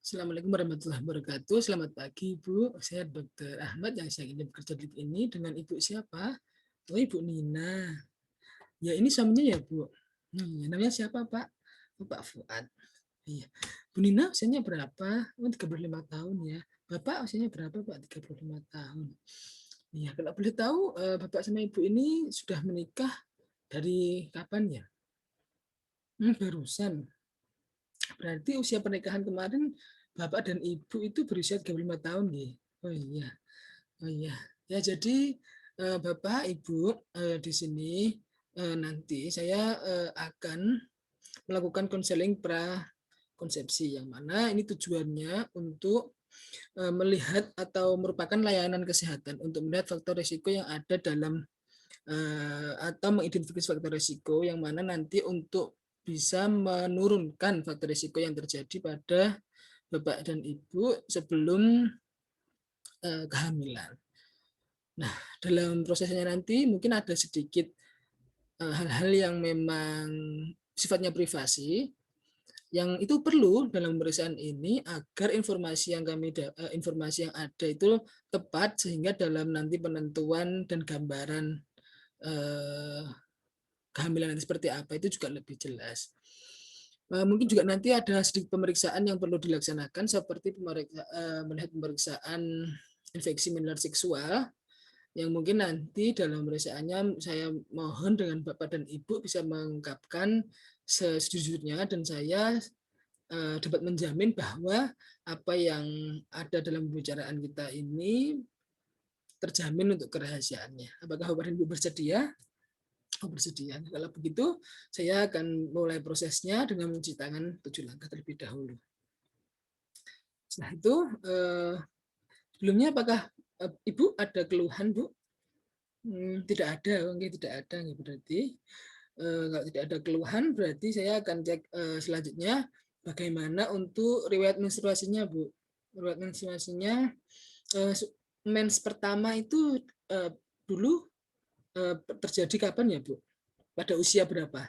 Assalamualaikum warahmatullahi wabarakatuh. Selamat pagi, Ibu. Saya Dr. Ahmad yang saya ini bekerja di ini dengan Ibu siapa? Oh, Ibu Nina. Ya, ini suaminya ya, Bu. Namanya siapa, Pak? Oh, Pak Fuad. Iya. Bu Nina usianya berapa? Oh, 35 tahun ya. Bapak usianya berapa, Pak? 35 tahun. Iya, kalau boleh tahu, Bapak sama Ibu ini sudah menikah dari kapan ya? Barusan. Berarti usia pernikahan kemarin Bapak dan Ibu itu berusia 35 tahun ya? Oh iya. Oh iya. Ya jadi Bapak Ibu di sini nanti saya akan melakukan konseling pra konsepsi yang mana ini tujuannya untuk melihat atau merupakan layanan kesehatan untuk melihat faktor risiko yang ada dalam atau mengidentifikasi faktor risiko yang mana nanti untuk bisa menurunkan faktor risiko yang terjadi pada Bapak dan Ibu sebelum kehamilan. Nah, dalam prosesnya nanti mungkin ada sedikit hal-hal yang memang sifatnya privasi yang itu perlu dalam pemeriksaan ini agar informasi yang ada itu tepat sehingga dalam nanti penentuan dan gambaran kehamilan nanti seperti apa itu juga lebih jelas. Mungkin juga nanti ada sedikit pemeriksaan yang perlu dilaksanakan seperti melihat pemeriksaan infeksi menular seksual yang mungkin nanti dalam pemeriksaannya saya mohon dengan Bapak dan Ibu bisa mengungkapkan sejujurnya dan saya dapat menjamin bahwa apa yang ada dalam pembicaraan kita ini terjamin untuk kerahasiaannya. Apakah Bapak dan Ibu bersedia? Oh, bersedia. Kalau begitu, saya akan mulai prosesnya dengan mencuci tangan 7 langkah terlebih dahulu. Setelah itu, sebelumnya apakah Ibu ada keluhan, Bu? Tidak ada, oke, tidak ada. Berarti kalau tidak ada keluhan, berarti saya akan cek selanjutnya bagaimana untuk riwayat menstruasinya, Bu. Riwayat menstruasinya, mens pertama itu dulu terjadi kapan ya, Bu? Pada usia berapa?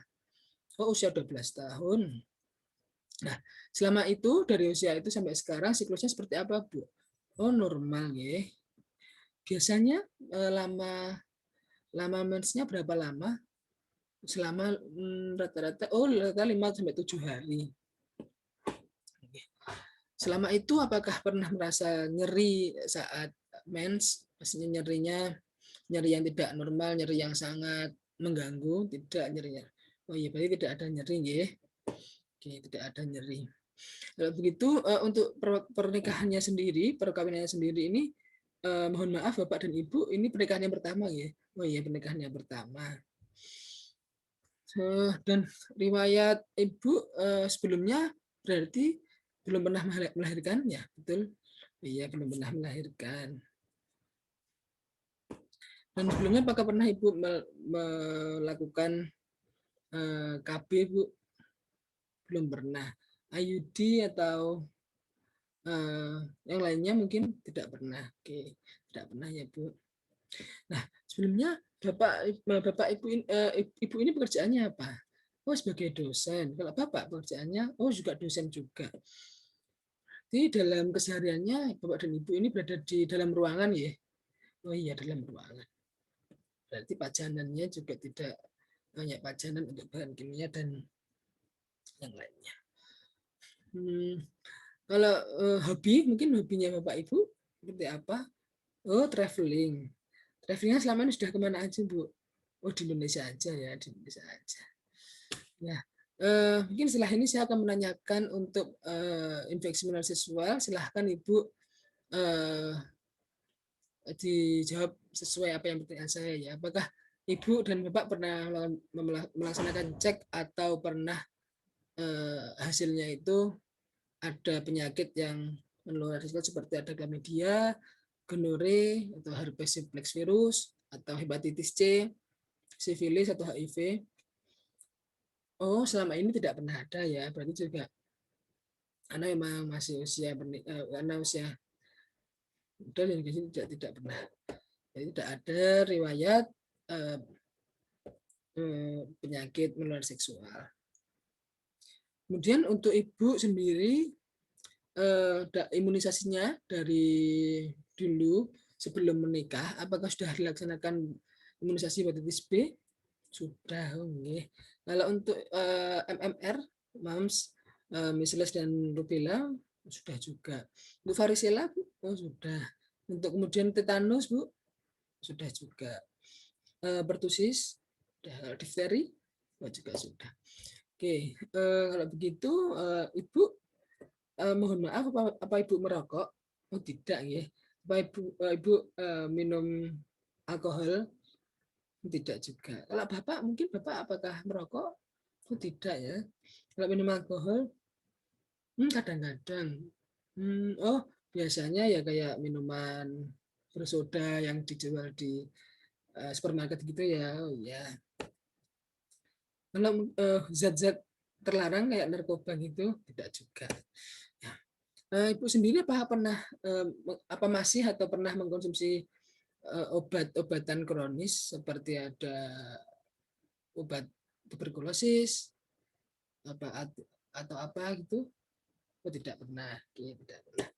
Oh, usia 12 tahun. Nah, selama itu dari usia itu sampai sekarang siklusnya seperti apa, Bu? Oh, normal ya. Biasanya lama mensnya berapa lama? Selama rata-rata 5 sampai 7 hari. Selama itu apakah pernah merasa nyeri saat mens? Maksudnya nyeri yang tidak normal, nyeri yang sangat mengganggu, tidak nyerinya. Oh iya, berarti tidak ada nyeri ya. Oke, tidak ada nyeri. Kalau begitu untuk pernikahannya sendiri, perkawinannya sendiri ini mohon maaf Bapak dan Ibu, ini pernikahan yang pertama ya. Oh iya, pernikahan yang pertama. Dan riwayat Ibu sebelumnya berarti belum pernah melahirkan ya, betul? Iya, belum pernah melahirkan. Dan sebelumnya apakah pernah Ibu melakukan KB, Bu? Belum pernah. IUD atau yang lainnya mungkin tidak pernah. Oke, tidak pernah ya, Bu. Nah, sebelumnya Bapak Ibu ini pekerjaannya apa? Oh, sebagai dosen. Kalau Bapak pekerjaannya, oh juga dosen juga. Jadi dalam kesehariannya Bapak dan Ibu ini berada di dalam ruangan ya? Oh iya, dalam ruangan. Berarti pajanannya juga tidak banyak pajanan untuk bahan kimia dan yang lainnya. Kalau hobi, mungkin hobinya Bapak Ibu seperti apa? Oh, traveling. Travelingnya selama ini sudah kemana aja, Bu? Oh, di Indonesia aja ya, di Indonesia aja. Ya, mungkin setelah ini saya akan menanyakan untuk infeksi menular seksual. Silahkan Ibu dijawab sesuai apa yang pertanyaan saya ya. Apakah Ibu dan Bapak pernah melaksanakan cek atau pernah hasilnya itu ada penyakit yang menular seperti ada chlamydia, gonore atau herpes simplex virus atau hepatitis C, sifilis atau HIV. Oh, selama ini tidak pernah ada ya. Berarti juga karena memang masih usia karena usia muda dan tidak pernah. Jadi tidak ada riwayat penyakit menular seksual. Kemudian untuk Ibu sendiri imunisasinya dari dulu sebelum menikah, apakah sudah dilaksanakan imunisasi hepatitis B? Sudah, oke. Kalau untuk MMR, mumps, measles dan rubella sudah juga. Untuk varicella, Bu? Oh, sudah. Untuk kemudian tetanus, Bu? Sudah juga. Pertusis, difteri, oh, juga sudah. Oke, kalau begitu Ibu mohon maaf apa Ibu merokok? Oh, tidak ya. Apa Ibu minum alkohol? Tidak juga. Kalau Bapak mungkin Bapak apakah merokok? Oh, tidak ya. Kalau minum alkohol kadang-kadang. Oh, biasanya ya kayak minuman bersoda yang dijual di supermarket gitu ya. Oh ya. Kalau zat-zat terlarang kayak narkoba gitu tidak juga. Ya. Ibu sendiri apa masih atau pernah mengkonsumsi obat-obatan kronis seperti ada obat tuberkulosis apa atau apa gitu? Oh, tidak pernah. Oke, tidak pernah.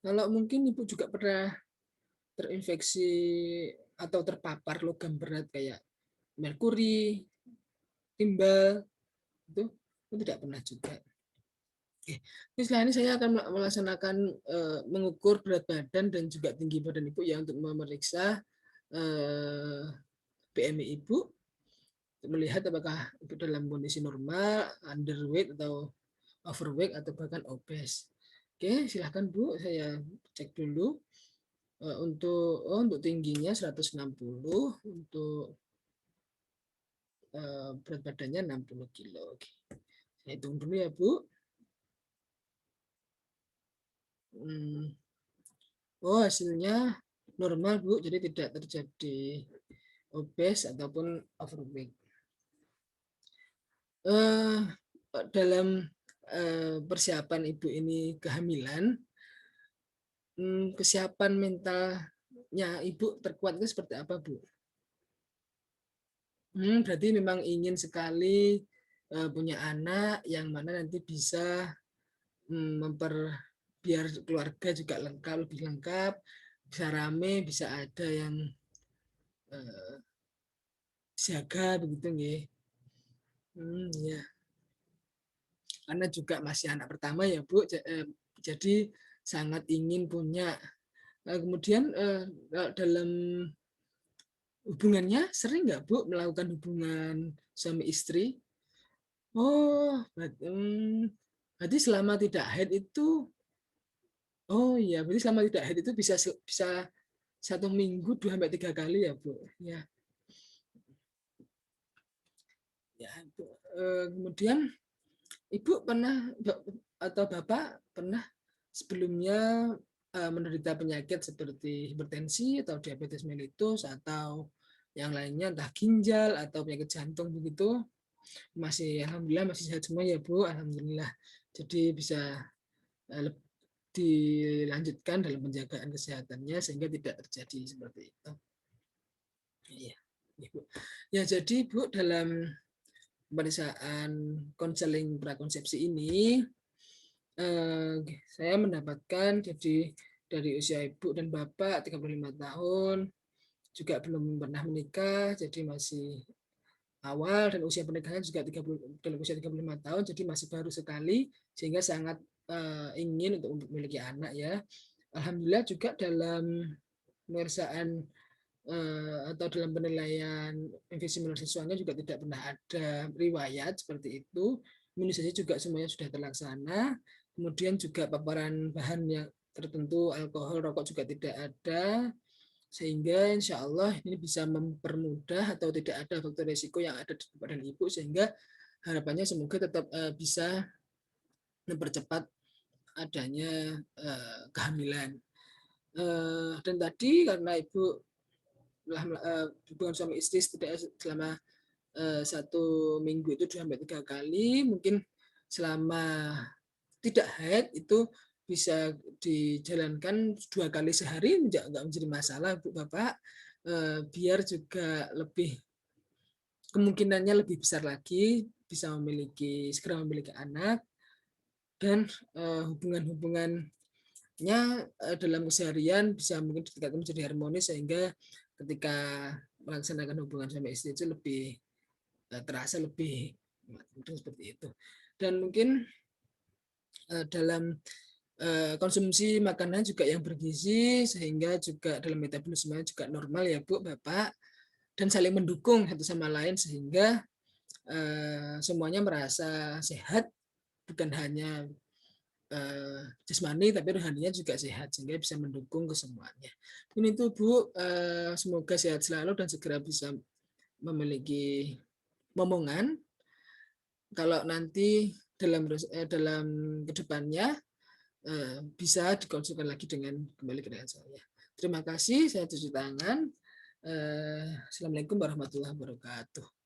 Kalau mungkin Ibu juga pernah terinfeksi atau terpapar logam berat kayak merkuri, timbal, itu tidak pernah juga. Oke. Ini setelah ini saya akan melaksanakan mengukur berat badan dan juga tinggi badan Ibu ya untuk memeriksa BMI Ibu, untuk melihat apakah Ibu dalam kondisi normal, underweight atau overweight atau bahkan obes. Oke, silahkan Bu, saya cek dulu. Untuk tingginya 160, untuk berat badannya 60 kilo. Oke. Saya hitung dulu ya Bu. Oh, hasilnya normal Bu, jadi tidak terjadi obes ataupun overweight. Dalam persiapan Ibu ini kehamilan, kesiapan mentalnya Ibu terkuat itu seperti apa Bu? Berarti memang ingin sekali punya anak yang mana nanti bisa biar keluarga juga lengkap, lebih lengkap, bisa rame, bisa ada yang siaga begitu nggih. Ya. Karena juga masih anak pertama ya Bu, jadi sangat ingin punya. Kemudian dalam hubungannya sering nggak Bu melakukan hubungan suami istri? Oh, berarti selama tidak haid itu, oh iya, berarti selama tidak haid itu bisa 1 minggu 2 sampai 3 kali ya Bu? Ya, ya. Kemudian Ibu pernah atau Bapak pernah sebelumnya menderita penyakit seperti hipertensi atau diabetes mellitus atau yang lainnya, entah ginjal atau penyakit jantung begitu? Masih alhamdulillah masih sehat semua ya Bu, alhamdulillah. Jadi bisa dilanjutkan dalam penjagaan kesehatannya sehingga tidak terjadi seperti itu. Iya, Bu. Ya, jadi Bu dalam pemeriksaan konseling prakonsepsi ini saya mendapatkan jadi dari usia Ibu dan Bapak 35 tahun, juga belum pernah menikah, jadi masih awal, dan usia pernikahan juga dalam usia 35 tahun, jadi masih baru sekali, sehingga sangat ingin untuk memiliki anak ya. Alhamdulillah juga dalam pemeriksaan atau dalam penilaian infeksi menular seksualnya juga tidak pernah ada riwayat seperti itu. Imunisasi juga semuanya sudah terlaksana. Kemudian juga paparan bahan yang tertentu, alkohol, rokok juga tidak ada. Sehingga insya Allah ini bisa mempermudah atau tidak ada faktor risiko yang ada di badan ibu, sehingga harapannya semoga tetap bisa mempercepat adanya kehamilan. Dan tadi karena ibu hubungan suami istri selama 1 minggu itu 2 sampai 3 kali, mungkin selama tidak haid itu bisa dijalankan 2 kali sehari, nggak menjadi masalah Bu Bapak, biar juga kemungkinannya lebih besar lagi bisa segera memiliki anak. dan hubungan-hubungannya dalam keseharian bisa mungkin ditingkatkan menjadi harmonis, sehingga ketika melaksanakan hubungan sama istri itu lebih terasa lebih seperti itu. Dan mungkin dalam konsumsi makanan juga yang bergizi, sehingga juga dalam metabolisme juga normal ya Bu, Bapak, dan saling mendukung satu sama lain, sehingga semuanya merasa sehat, bukan hanya jasmani tapi rohaninya juga sehat, sehingga bisa mendukung ke semuanya. Ini itu Bu, semoga sehat selalu dan segera bisa memiliki momongan. Kalau nanti dalam kedepannya bisa dikonsulkan lagi kembali dengan saya. Terima kasih, saya cuci tangan. Assalamualaikum warahmatullahi wabarakatuh.